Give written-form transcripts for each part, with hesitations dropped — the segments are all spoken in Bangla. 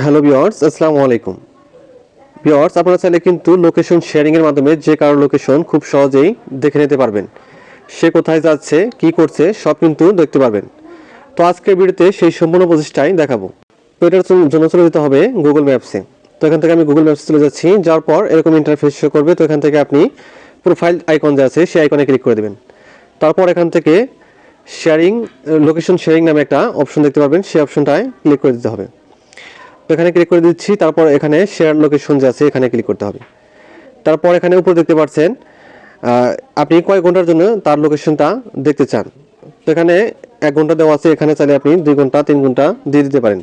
হ্যালো ভিউয়ার্স, আসসালামু আলাইকুম। ভিউয়ার্স, আপনারা চাইলে কিন্তু লোকেশন শেয়ারিং এর মাধ্যমে যে কারো লোকেশন খুব সহজেই দেখে নিতে পারবেন। সে কোথায় যাচ্ছে, কি করছে সব কিন্তু দেখতে পারবেন। তো আজকের ভিডিওতে সেই সম্পূর্ণ প্রচেষ্টাই দেখাবো। তো এটার জন্য চলে যেতে হবে গুগল ম্যাপসে। তো এখান থেকে আমি গুগল ম্যাপসে চলে যাচ্ছি। যাওয়ার পর এরকম ইন্টারফেস শো করবে। তো এখান থেকে আপনি প্রোফাইল আইকন যে আছে সেই আইকনে ক্লিক করে দেবেন। তারপর এখান থেকে শেয়ারিং লোকেশন শেয়ারিং নামে একটা অপশন দেখতে পারবেন, সেই অপশনটায় ক্লিক করে দিতে হবে। তো এখানে ক্লিক করে দিচ্ছি। তারপর এখানে শেয়ার লোকেশন যে আছে এখানে ক্লিক করতে হবে। তারপর এখানে উপরে দেখতে পাচ্ছেন আপনি কয় ঘন্টার জন্য তার লোকেশনটা দেখতে চান। তো এখানে 1 ঘন্টা দেওয়া আছে, এখানে চাইলে আপনি 2 ঘন্টা 3 ঘন্টা দিয়ে দিতে পারেন।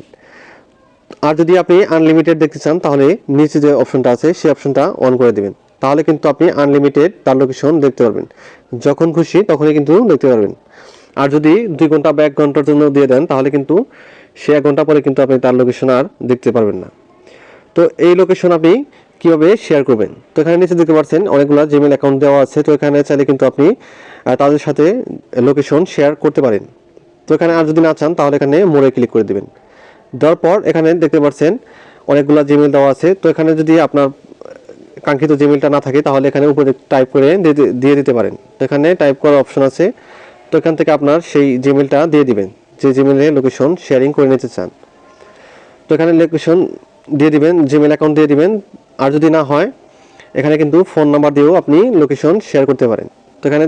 আর যদি আপনি আনলিমিটেড দেখতে চান তাহলে নিচে যে অপশনটা আছে সেই অপশনটা অন করে দিবেন। তাহলে কিন্তু আপনি আনলিমিটেড তার লোকেশন দেখতে পারবেন, যখন খুশি তখনই কিন্তু দেখতে পারবেন। আর যদি 2 ঘন্টা বা 1 ঘন্টার জন্য দিয়ে দেন তাহলে কিন্তু সে 1 ঘন্টা পরে কিন্তু আপনি তার লোকেশন আর দেখতে পারবেন না। তো এই লোকেশন আপনি কীভাবে শেয়ার করবেন, তো এখানে নিচে দেখতে পাচ্ছেন অনেকগুলো জিমেল অ্যাকাউন্ট দেওয়া আছে। তো এখানে চাইলে কিন্তু আপনি তাদের সাথে লোকেশন শেয়ার করতে পারেন। তো এখানে আর যদি না চান তাহলে এখানে মোড়ে ক্লিক করে দেবেন। দেওয়ার পর এখানে দেখতে পাচ্ছেন অনেকগুলো জিমেল দেওয়া আছে। তো এখানে যদি আপনার কাঙ্ক্ষিত জিমেলটা না থাকে তাহলে এখানে উপরে টাইপ করে দিয়ে দিতে পারেন। তো এখানে টাইপ করার অপশন আছে। তো এখান থেকে আপনার সেই জিমেলটা দিয়ে দিবেন যে জিমেলে লোকেশন শেয়ারিং করে নিতে চান। তো এখানে লোকেশন দিয়ে দিবেন, জিমেল অ্যাকাউন্ট দিয়ে দিবেন। আর যদি না হয় এখানে কিন্তু ফোন নাম্বার দিয়েও আপনি লোকেশন শেয়ার করতে পারেন। তো এখানে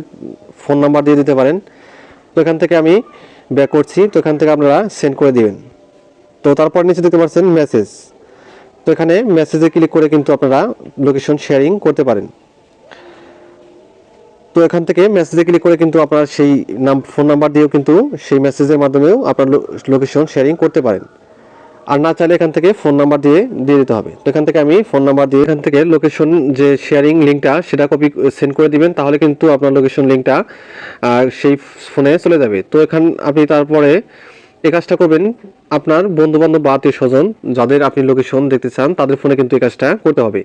ফোন নাম্বার দিয়ে দিতে পারেন। তো এখান থেকে আমি ব্যাক করছি। তো এখান থেকে আপনারা সেন্ড করে দিবেন। তো তারপর নিচে দেখতে পাচ্ছেন মেসেজ। তো এখানে মেসেজে ক্লিক করে কিন্তু আপনারা লোকেশন শেয়ারিং করতে পারেন। তো এখান থেকে মেসেজে ক্লিক করে কিন্তু আপনারা সেই ফোন নাম্বার দিয়েও কিন্তু সেই মেসেজের মাধ্যমেও আপনার লোকেশন শেয়ারিং করতে পারেন। আর না চাইলে এখান থেকে ফোন নাম্বার দিয়ে দিতে হবে। তো এখান থেকে আমি ফোন নাম্বার দিয়ে এখান থেকে লোকেশন যে শেয়ারিং লিঙ্কটা সেটা কপি সেন্ড করে দিবেন। তাহলে কিন্তু আপনার লোকেশন লিঙ্কটা সেই ফোনে চলে যাবে। তো আপনি তারপরে এই কাজটা করবেন, আপনার বন্ধুবান্ধব বা আত্মীয় স্বজন যাদের আপনি লোকেশন দেখতে চান তাদের ফোনে কিন্তু এই কাজটা করতে হবে,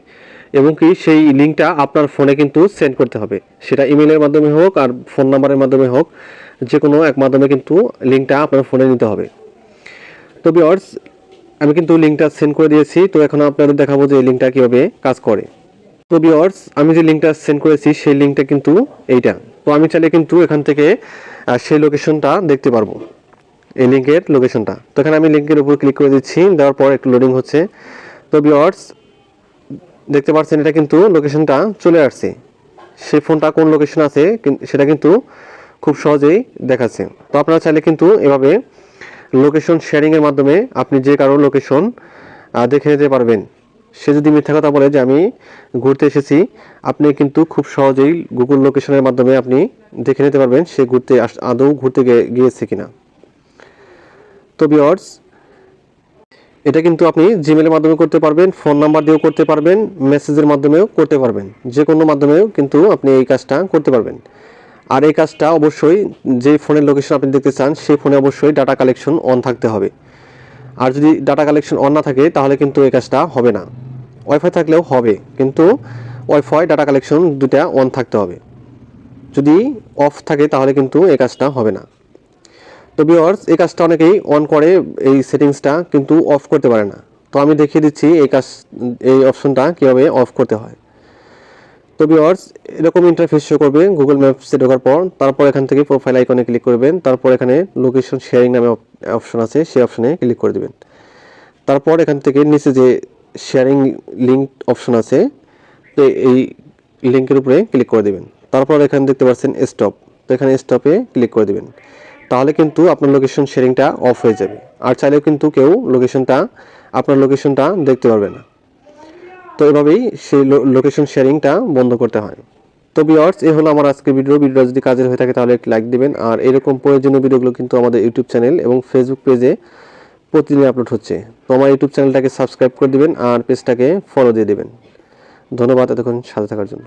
এবং কি সেই লিঙ্কটা আপনার ফোনে কিন্তু সেন্ড করতে হবে। সেটা ইমেলের মাধ্যমে হোক আর ফোন নাম্বারের মাধ্যমে হোক, যে কোনো এক মাধ্যমে কিন্তু লিঙ্কটা আপনার ফোনে নিতে হবে। তো ভিউয়ার্স, আমি কিন্তু লিঙ্কটা সেন্ড করে দিয়েছি। তো এখন আপনাদের দেখাবো যে এই লিঙ্কটা কীভাবে কাজ করে। তো ভিউয়ার্স, আমি যে লিঙ্কটা সেন্ড করেছি সেই লিঙ্কটা কিন্তু এইটা। তো আমি চাইলে কিন্তু এখান থেকে সেই লোকেশনটা দেখতে পারবো, এই লিঙ্কের লোকেশনটা। তো এখানে আমি লিঙ্কের উপর ক্লিক করে দিচ্ছি। দেওয়ার পর একটু লোডিং হচ্ছে। তো ভিউয়ার্স, দেখতে পাচ্ছেন এটা কিন্তু লোকেশনটা চলে আসছে। সেই ফোনটা কোন লোকেশন আছে সেটা কিন্তু খুব সহজেই দেখাচ্ছে। তো আপনারা চাইলে কিন্তু এভাবে লোকেশন শেয়ারিংয়ের মাধ্যমে আপনি যে কারো লোকেশন দেখে নিতে পারবেন। সে যদি মিথ্যা কথা বলে যে আমি ঘুরতে এসেছি, আপনি কিন্তু খুব সহজেই গুগল লোকেশনের মাধ্যমে আপনি দেখে নিতে পারবেন সে আদৌ ঘুরতে গিয়েছে কিনা। তো ভিউয়ার্স, এটা কিন্তু আপনি জিমেলের মাধ্যমে করতে পারবেন, ফোন নাম্বার দিয়েও করতে পারবেন, মেসেজের মাধ্যমেও করতে পারবেন। যে কোনো মাধ্যমেও কিন্তু আপনি এই কাজটা করতে পারবেন। আর এই কাজটা অবশ্যই যে ফোনের লোকেশন আপনি দেখতে চান সেই ফোনে অবশ্যই ডাটা কালেকশন অন থাকতে হবে। আর যদি ডাটা কালেকশন অন না থাকে তাহলে কিন্তু এই কাজটা হবে না। ওয়াইফাই থাকলেও হবে, কিন্তু ওয়াইফাই ডাটা কালেকশন দুটা অন থাকতে হবে। যদি অফ থাকে তাহলে কিন্তু এই কাজটা হবে না। তো ভিউয়ার্স, এই কাজটা অনেকেই অন করে, এই সেটিংসটা কিন্তু অফ করতে পারে না। তো আমি দেখিয়ে দিচ্ছি এই অপশনটা কীভাবে অফ করতে হয়। তো ভিউয়ার্স, এরকম ইন্টারফেস শো করবে গুগল ম্যাপসে ঢোকার পর। তারপর এখান থেকে প্রোফাইল আইকনে ক্লিক করবেন। তারপর এখানে লোকেশন শেয়ারিং নামে অপশন আছে, সেই অপশনে ক্লিক করে দেবেন। তারপর এখান থেকে নিচে যে শেয়ারিং লিঙ্ক অপশন আছে, তো এই লিঙ্কের উপরে ক্লিক করে দেবেন। তারপর এখানে দেখতে পাচ্ছেন স্টপ। তো এখানে স্টপে ক্লিক করে দেবেন। তাহলে কিন্তু আপনার লোকেশন শেয়ারিংটা অফ হয়ে যাবে। আর চাইলেও কিন্তু কেউ আপনার লোকেশনটা দেখতে পারবে না। তো এভাবেই সেই লোকেশন শেয়ারিংটা বন্ধ করতে হয়। তো ভিউয়ার্স, এই হলো আমার আজকের ভিডিওটা যদি কাজের হয়ে থাকে তাহলে একটি লাইক দিবেন। আর এরকম প্রয়োজনীয় ভিডিওগুলো কিন্তু আমাদের ইউটিউব চ্যানেল এবং ফেসবুক পেজে প্রতিদিন আপলোড হচ্ছে। তো আমার ইউটিউব চ্যানেলটাকে সাবস্ক্রাইব করে দিবেন আর পেজটাকে ফলো দিয়ে দেবেন। ধন্যবাদ এতক্ষণ সাথে থাকার জন্য।